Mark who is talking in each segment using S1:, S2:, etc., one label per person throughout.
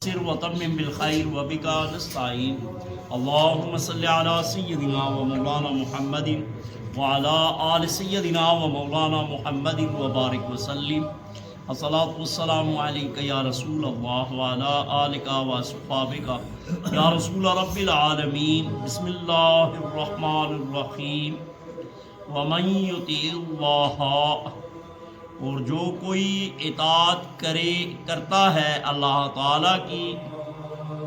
S1: سر وتمم بالخير وبك نستعين اللهم صل على سيدنا ومولانا محمد وعلى آل سيدنا ومولانا محمد وبارك وسلم الصلاة والسلام عليك يا رسول الله وعلى آلك وصحابك يا رسول رب العالمين بسم الله الرحمن الرحيم ومن يطع الله اور جو کوئی اطاعت کرتا ہے اللہ تعالیٰ کی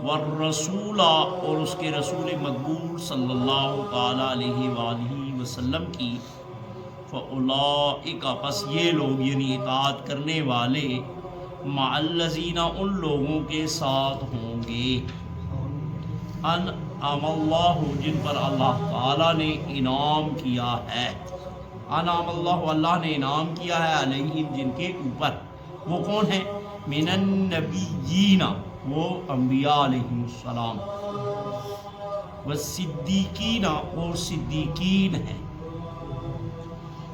S1: والرسول اور اس کے رسول مقبول صلی اللہ تعالیٰ علیہ وآلہ وسلم کی فَأُولَئِكَ پس یہ لوگ یعنی اطاعت کرنے والے مع الذین ان لوگوں کے ساتھ ہوں گے انعم اللہ جن پر اللہ تعالیٰ نے انعام کیا ہے انعام اللہ نے انعام کیا ہے علیہم جن کے اوپر وہ کون ہیں من النبیین وہ انبیاء علیہم السلام والصدیقین اور صدیقین ہیں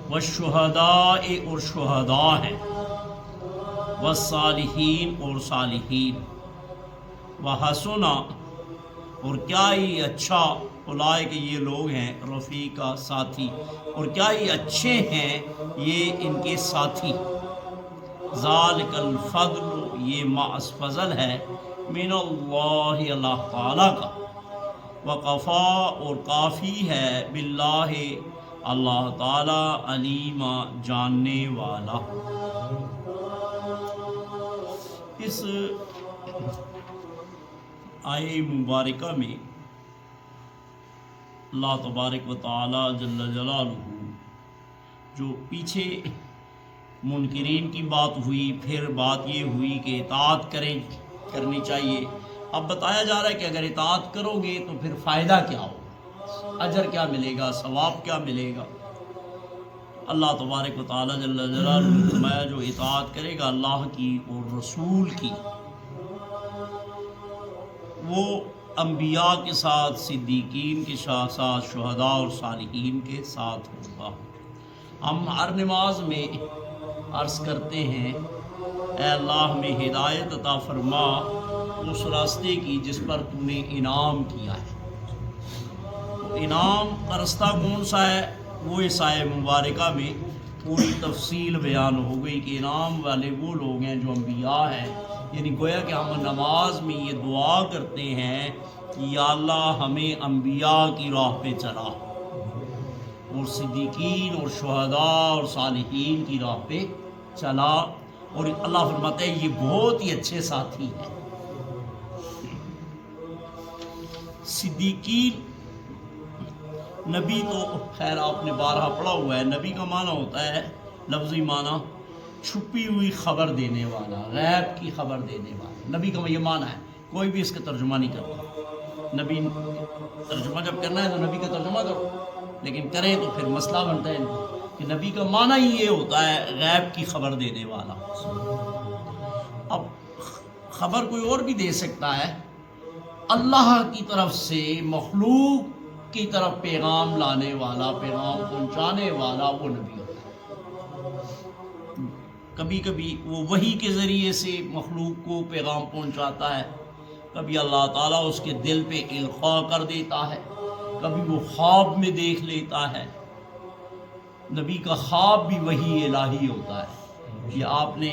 S1: والشہداء اور شہداء ہیں والصالحین اور صالحین وحسن اور کیا ہی اچھا اولائے کہ یہ لوگ ہیں رفیقہ ساتھی اور کیا ہی اچھے ہیں یہ ان کے ساتھی ذالک الفضل یہ معاذ فضل ہے من اللہ اللہ تعالیٰ کا وقفا اور کافی ہے باللہ اللہ تعالیٰ علیم جاننے والا. اس آیہ مبارکہ میں اللہ تبارک و تعالی جل جلالہ جو پیچھے منکرین کی بات ہوئی پھر بات یہ ہوئی کہ اطاعت کرنی چاہیے. اب بتایا جا رہا ہے کہ اگر اطاعت کرو گے تو پھر فائدہ کیا ہوگا, اجر کیا ملے گا, ثواب کیا ملے گا. اللہ تبارک و تعالی جل جلالہ نے فرمایا جو اطاعت کرے گا اللہ کی اور رسول کی وہ انبیاء کے ساتھ صدیقین کے ساتھ شہداء اور صالحین کے ساتھ ہوگا. ہم ہر نماز میں عرض کرتے ہیں اے اللہ ہمیں ہدایت عطا فرما اس راستے کی جس پر تو نے انعام کیا ہے. تو انعام کا راستہ کون سا ہے وہ اس آیہ مبارکہ میں پوری تفصیل بیان ہو گئی کہ انعام والے وہ لوگ ہیں جو انبیاء ہیں. یعنی گویا کہ ہم نماز میں یہ دعا کرتے ہیں کہ یا اللہ ہمیں انبیاء کی راہ پہ چلا اور صدیقین اور شہداء اور صالحین کی راہ پہ چلا. اور اللہ فرماتا ہے یہ بہت ہی اچھے ساتھی ہیں. صدیقین نبی تو خیر آپ نے بارہا پڑھا ہوا ہے, نبی کا معنی ہوتا ہے لفظی معنی چھپی ہوئی خبر دینے والا, غیب کی خبر دینے والا. نبی کا یہ معنی ہے, کوئی بھی اس کا ترجمہ نہیں کرتا. نبی ترجمہ جب کرنا ہے تو نبی کا ترجمہ کرو, لیکن کریں تو پھر مسئلہ بنتا ہے کہ نبی کا معنی ہی یہ ہوتا ہے غیب کی خبر دینے والا. اب خبر کوئی اور بھی دے سکتا ہے, اللہ کی طرف سے مخلوق کی طرف پیغام لانے والا, پیغام پہنچانے والا وہ نبی ہوتا ہے. کبھی کبھی وہ وحی کے ذریعے سے مخلوق کو پیغام پہنچاتا ہے, کبھی اللہ تعالیٰ اس کے دل پہ القاء کر دیتا ہے, کبھی وہ خواب میں دیکھ لیتا ہے. نبی کا خواب بھی وحی الہی ہوتا ہے. یہ آپ نے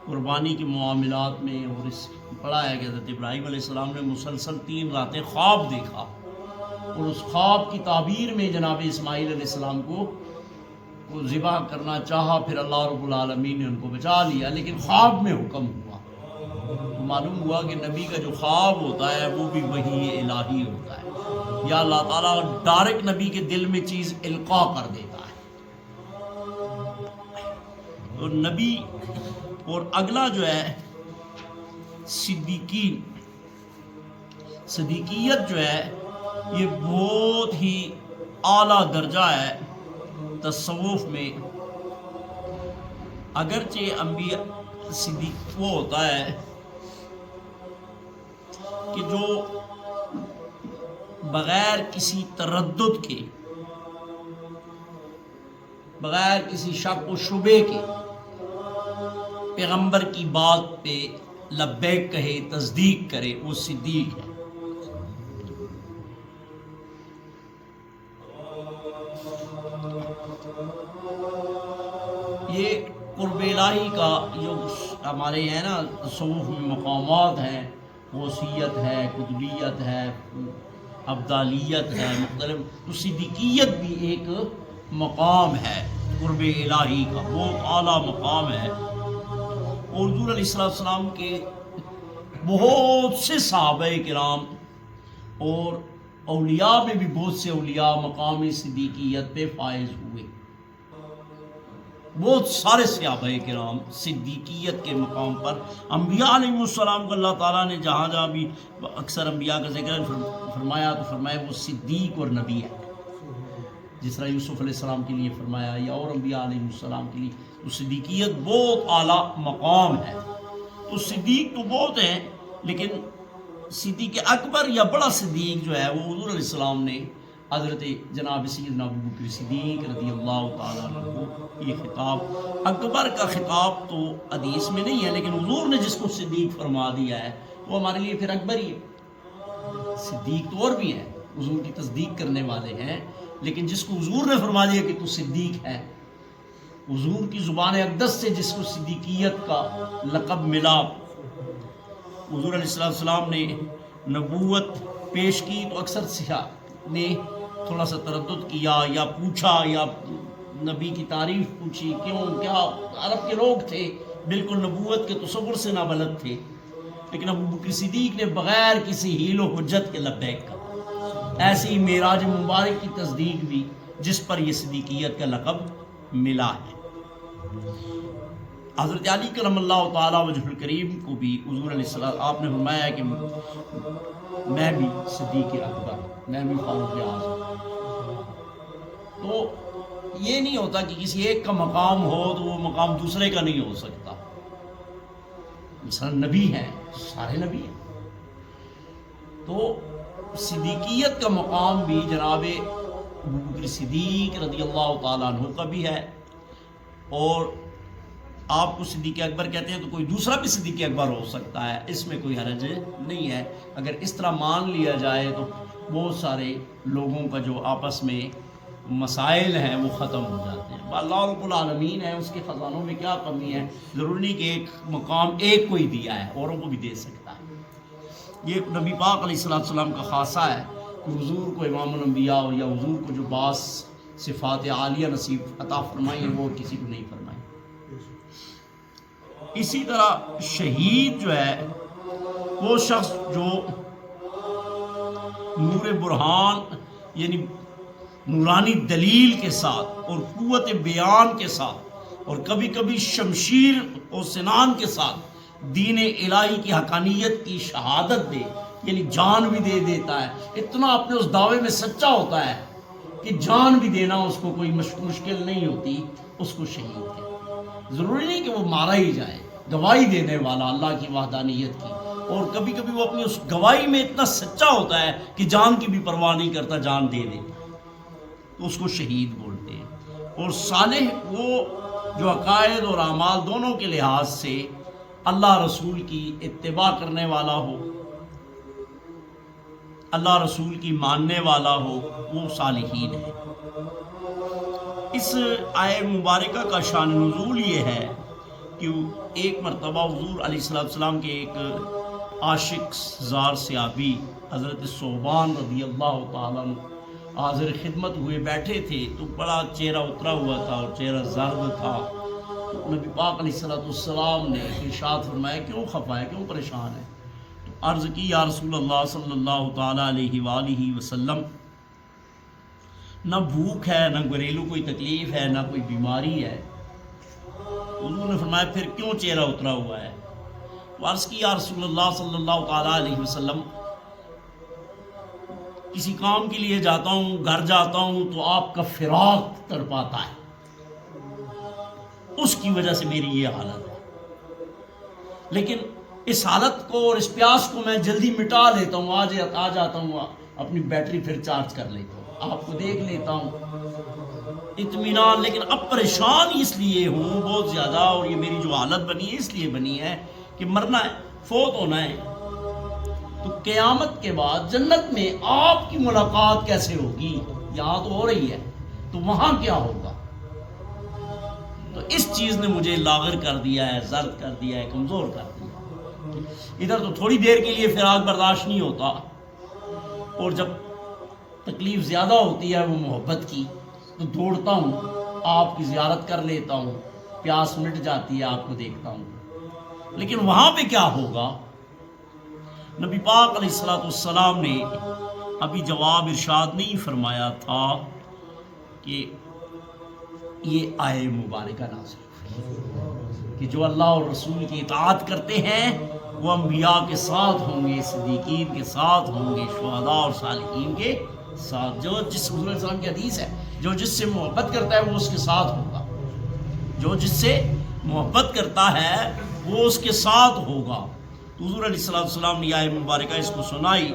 S1: قربانی کے معاملات میں اور اس پڑھا ہے کہ حضرت ابراہیم علیہ السلام نے مسلسل 3 راتیں خواب دیکھا اور اس خواب کی تعبیر میں جناب اسماعیل علیہ السلام کو ذبح کرنا چاہا, پھر اللہ رب العالمین نے ان کو بچا لیا, لیکن خواب میں حکم ہوا. تو معلوم ہوا کہ نبی کا جو خواب ہوتا ہے وہ بھی وحی الہی ہوتا ہے, یا اللہ تعالیٰ ڈائریکٹ نبی کے دل میں چیز القاء کر دیتا ہے. تو نبی اور اگلا جو ہے صدیقین, صدیقیت جو ہے یہ بہت ہی اعلیٰ درجہ ہے تصوف میں. اگرچہ انبیاء صدیق وہ ہوتا ہے کہ جو بغیر کسی تردد کے, بغیر کسی شک و شبے کے پیغمبر کی بات پہ لبیک کہے، تصدیق کرے، وہ صدیق ہے۔ یہ قرب الہی کا جو ہمارے ہیں نا تصوف میں مقامات ہیں، غوثیت ہے، قطبیت ہے، ابدالیت ہے، مختلف، تو صدیقیت بھی ایک مقام ہے قرب الہی کا، بہت اعلیٰ مقام ہے۔ اور حضور علیہ السلام کے بہت سے صحابہ کرام اور اولیاء میں بھی بہت سے اولیاء مقام صدیقیت پہ فائز ہوئے۔ بہت سارے صحابہ کرام صدیقیت کے مقام پر، انبیاء علیہ السلام کو اللہ تعالیٰ نے جہاں جہاں بھی اکثر انبیاء کا ذکر فرمایا تو فرمایا وہ صدیق اور نبی ہے، جس طرح یوسف علیہ السلام کے لیے فرمایا یا اور انبیاء علیہ السلام کے لیے، تو صدیقیت بہت اعلیٰ مقام ہے۔ تو صدیق تو بہت ہیں، لیکن صدیق اکبر یا بڑا صدیق جو ہے وہ حضور علیہ السلام نے حضرت جناب سیدنا ابو بکر صدیق رضی اللہ تعالیٰ عنہ کو یہ خطاب، اکبر کا خطاب تو حدیث میں نہیں ہے، لیکن حضور نے جس کو صدیق فرما دیا ہے وہ ہمارے لیے پھر اکبر ہی ہے۔ صدیق تو اور بھی ہے، حضور کی تصدیق کرنے والے ہیں، لیکن جس کو حضور نے فرما دیا کہ تو صدیق ہے، حضور کی زبان اقدس سے جس کو صدیقیت کا لقب ملا، حضور علیہ السلام نے نبوت پیش کی تو اکثر صحابہ نے تھوڑا سا تردد کیا یا پوچھا یا نبی کی تعریف پوچھی، کیوں، کیا، عرب کے لوگ تھے بالکل نبوت کے تصور سے نابلد تھے، لیکن ابو بکر صدیق نے بغیر کسی حیل و حجت کے لبیک کہا۔ ایسی ہی معراج مبارک کی تصدیق بھی، جس پر یہ صدیقیت کا لقب ملا ہے۔ حضرت علی کرم اللہ تعالیٰ وجہ الکریم کو بھی حضور علیہ السلام آپ نے فرمایا کہ میں بھی صدیق اکبر، میں بھی فاروق اعظم۔ تو یہ نہیں ہوتا کہ کسی ایک کا مقام ہو تو وہ مقام دوسرے کا نہیں ہو سکتا۔ مثلا نبی ہیں، سارے نبی ہیں، تو صدیقیت کا مقام بھی جناب ابو بکر صدیق رضی اللہ تعالیٰ عنہ کا بھی ہے۔ اور آپ کو صدیق اکبر کہتے ہیں تو کوئی دوسرا بھی صدیق اکبر ہو سکتا ہے، اس میں کوئی حرج نہیں ہے۔ اگر اس طرح مان لیا جائے تو بہت سارے لوگوں کا جو آپس میں مسائل ہیں وہ ختم ہو جاتے ہیں۔ اللہ رب العالمین ہے، اس کے خزانوں میں کیا کمی ہے؟ ضروری نہیں کہ ایک مقام ایک کو ہی دیا ہے، اوروں کو بھی دے سکتا ہے۔ یہ نبی پاک علیہ السلام کا خاصہ ہے کہ حضور کو امام الانبیاء یا حضور کو جو بعض صفات عالیہ نصیب عطا فرمائی ہیں وہ کسی کو نہیں فرمائی۔ اسی طرح شہید جو ہے وہ شخص جو نور برہان یعنی نورانی دلیل کے ساتھ اور قوت بیان کے ساتھ اور کبھی کبھی شمشیر اور سنان کے ساتھ دین الہی کی حقانیت کی شہادت دے، یعنی جان بھی دے دیتا ہے، اتنا اپنے اس دعوے میں سچا ہوتا ہے کہ جان بھی دینا اس کو کوئی مشکل نہیں ہوتی، اس کو شہید کہتے ہیں۔ ضروری نہیں کہ وہ مارا ہی جائے، گواہی دینے والا اللہ کی وحدانیت کی، اور کبھی کبھی وہ اپنی اس گواہی میں اتنا سچا ہوتا ہے کہ جان کی بھی پرواہ نہیں کرتا، جان دے دیتا، تو اس کو شہید بولتے ہیں۔ اور صالح وہ جو عقائد اور اعمال دونوں کے لحاظ سے اللہ رسول کی اتباع کرنے والا ہو، اللہ رسول کی ماننے والا ہو، وہ صالحین ہے۔ اس آیہ مبارکہ کا شان نزول یہ ہے کہ ایک مرتبہ حضور علیہ السلام کے ایک عاشق زار صحابی حضرت ثوبان رضی اللہ تعالیٰ عنہ حاضر خدمت ہوئے بیٹھے تھے، تو بڑا چہرہ اترا ہوا تھا اور چہرہ زرد تھا۔ تو نبی پاک علیہ السلام نے ارشاد فرمایا کیوں خفا ہے، کیوں پریشان ہے؟ تو عرض کی یا رسول اللہ صلی اللہ تعالیٰ علیہ وآلہ وسلم، نہ بھوک ہے، نہ گھریلو کوئی تکلیف ہے، نہ کوئی بیماری ہے۔ حضور نے فرمایا پھر کیوں چہرہ اترا ہوا ہے؟ تو عرض کی یا رسول اللہ صلی اللہ تعالیٰ علیہ وسلم، کسی کام کے لیے جاتا ہوں، گھر جاتا ہوں تو آپ کا فراق تڑپاتا ہے، اس کی وجہ سے میری یہ حالت ہے، لیکن اس حالت کو اور اس پیاس کو میں جلدی مٹا لیتا ہوں، آ جاتا ہوں، اپنی بیٹری پھر چارج کر لیتا ہوں، آپ کو دیکھ لیتا ہوں، اطمینان۔ لیکن اب پریشان اس لیے ہوں بہت زیادہ، اور یہ میری جو حالت بنی ہے اس لیے بنی ہے کہ مرنا ہے، فوت ہونا ہے تو قیامت کے بعد جنت میں آپ کی ملاقات کیسے ہوگی؟ یہاں تو ہو رہی ہے، تو وہاں کیا ہوگا؟ تو اس چیز نے مجھے لاغر کر دیا ہے، زرد کر دیا ہے، کمزور کر دیا۔ ادھر تو تھوڑی دیر کے لیے فراق برداشت نہیں ہوتا، اور جب تکلیف زیادہ ہوتی ہے وہ محبت کی تو دوڑتا ہوں، آپ کی زیارت کر لیتا ہوں، پیاس مٹ جاتی ہے آپ کو دیکھتا ہوں۔ لیکن وہاں پہ کیا ہوگا؟ نبی پاک علیہ السلام نے ابھی جواب ارشاد نہیں فرمایا تھا کہ یہ آیے مبارکہ نازل ہوئی کہ جو اللہ اور رسول کی اطاعت کرتے ہیں وہ انبیاء کے ساتھ ہوں گے، صدیقین کے ساتھ ہوں گے، شہداء اور صالحین کے ساتھ۔ جو جس حضور علیہ السلام کی حدیث ہے، جو جس سے محبت کرتا ہے وہ اس کے ساتھ ہوگا، جو جس سے محبت کرتا ہے وہ اس کے ساتھ ہوگا۔ حضور علیہ السلام نے آیت مبارکہ اس کو سنائی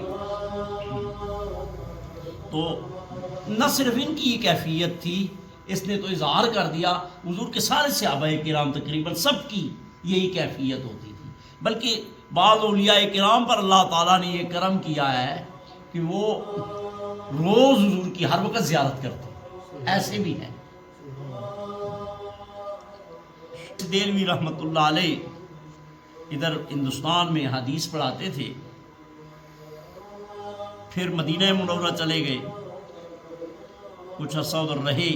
S1: تو نہ صرف ان کی یہ کیفیت تھی، اس نے تو اظہار کر دیا، حضور کے سارے صحابہ کرام تقریباً سب کی یہی کیفیت ہوتی تھی، بلکہ بعض اولیاء کرام پر اللہ تعالیٰ نے یہ کرم کیا ہے کہ وہ روز حضور کی ہر وقت زیارت کرتے، ایسے بھی ہیں۔ دہلوی رحمۃ اللہ علیہ ادھر ہندوستان میں حدیث پڑھاتے تھے، پھر مدینہ منورہ چلے گئے، کچھ عرصہ ادھر رہے،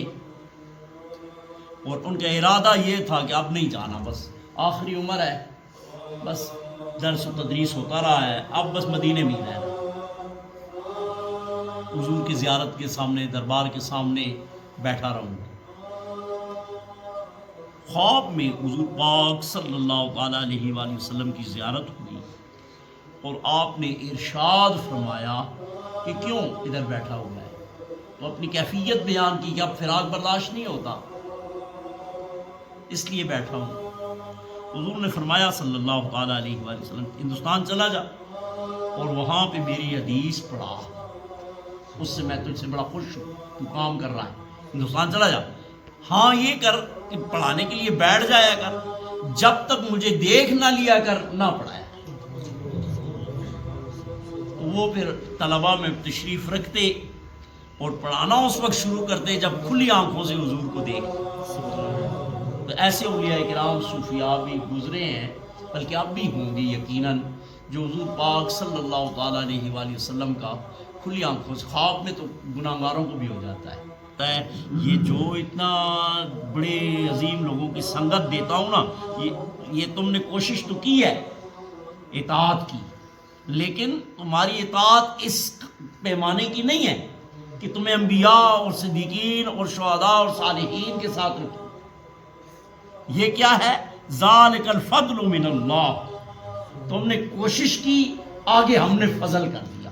S1: اور ان کا ارادہ یہ تھا کہ اب نہیں جانا، بس آخری عمر ہے، بس درس و تدریس ہوتا رہا ہے، اب بس مدینے میں ہی رہنا، حضور کی زیارت کے سامنے، دربار کے سامنے بیٹھا رہوں گا۔ خواب میں حضور پاک صلی اللہ تعالیٰ علیہ وآلہ وسلم کی زیارت ہوئی اور آپ نے ارشاد فرمایا کہ کیوں ادھر بیٹھا ہوا ہے؟ تو اپنی کیفیت بیان کی کہ اب فراق برداشت نہیں ہوتا، اس لیے بیٹھا ہوں۔ حضور نے فرمایا صلی اللہ تعالیٰ علیہ وآلہ وسلم ہندوستان چلا جا اور وہاں پہ میری حدیث پڑھا، اس سے میں تجھ سے بڑا خوش ہوں، تو کام کر رہا ہے، ہندوستان چلا جا، ہاں یہ کر کہ پڑھانے کے لیے بیٹھ جایا کر، جب تک مجھے دیکھ نہ لیا کر نہ پڑھایا۔ وہ پھر طلباء میں تشریف رکھتے اور پڑھانا اس وقت شروع کرتے جب کھلی آنکھوں سے حضور کو دیکھتے۔ تو ایسے اولیاء کرام صوفیاء بھی گزرے ہیں، بلکہ اب بھی ہوں گے یقیناً، جو حضور پاک صلی اللہ تعالیٰ علیہ وآلہ وسلم کا کھلی آنکھوں سے، خواب میں تو گناہ گاروں کو بھی ہو جاتا ہے۔ یہ جو اتنا بڑے عظیم لوگوں کی سنگت دیتا ہوں نا، یہ تم نے کوشش تو کی ہے اطاعت کی، لیکن تمہاری اطاعت اس پیمانے کی نہیں ہے کہ تمہیں انبیاء اور صدیقین اور شہداء اور صالحین کے ساتھ رکھو۔ یہ کیا ہے؟ ذالک الفضل من اللہ، تم نے کوشش کی، آگے ہم نے فضل کر دیا،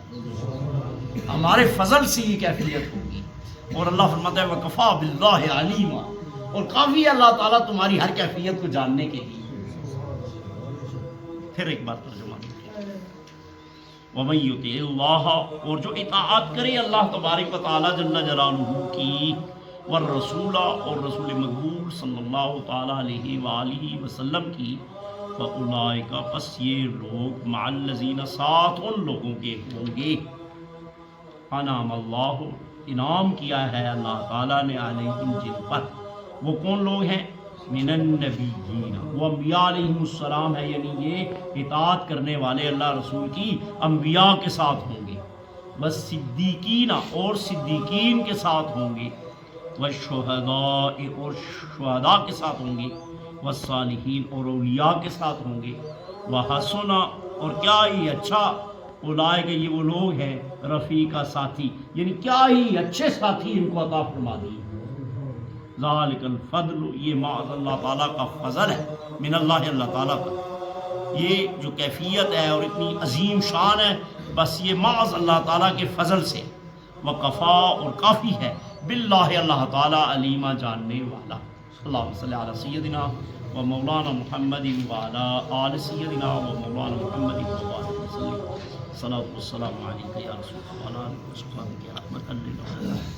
S1: ہمارے فضل سے یہ کیفیت ہوگی۔ اور اللہ فرماتا ہے وَكَفَى بِاللَّهِ عَلِيمًا، اور کافی ہے اللہ تعالیٰ تمہاری ہر کیفیت کو جاننے کے لیے۔ پھر ایک بار ترجمہ دیکھیں، وَمَن يُطِعِ اللَّهَ، اور جو اطاعت کرے اللہ تبارک و تعالیٰ جل جلالہ کی، والرسول، اور رسول مقبول صلی اللہ تعالیٰ علیہ وآلہ وسلم کی، فَأُولَئِكَ، پس یہ لوگ، مع الذین، ساتھ ان لوگوں کے ہوں گے، انعم اللہ، انعام کیا ہے اللہ تعالیٰ نے، علیہم، جن پر، وہ کون لوگ ہیں؟ من النبیین، وہ انبیاء علیہم السلام ہے، یعنی یہ اطاعت کرنے والے اللہ رسول کی انبیاء کے ساتھ ہوں گے، بس صدیقین، اور صدیقین کے ساتھ ہوں گے، والشہداء، اور شہداء کے ساتھ ہوں گے، والصالحین، اور اولیاء کے ساتھ ہوں گے، وحسن، اور کیا ہی اچھا، اولئک، یہ وہ لوگ ہیں، رفیقہ، ساتھی، یعنی کیا ہی اچھے ساتھی ان کو عطا فرما دی۔ ذالک الفضل، یہ معاذ اللہ تعالیٰ کا فضل ہے، من اللہ، اللہ تعالیٰ کا، یہ جو کیفیت ہے اور اتنی عظیم شان ہے، بس یہ معاذ اللہ تعالیٰ کے فضل سے، وکفا، اور کافی ہے، باللہ، اللہ تعالیٰ، علیما، جاننے والا۔ اللہم صلی علی سیدنا و مولانا محمد وعلی آل سیدنا و مولانا محمد وبارک وسلم۔ صلاۃ والسلام علیک یا رسول اللہ، وعلی آلہ وصحبہ، رحمۃ اللہ۔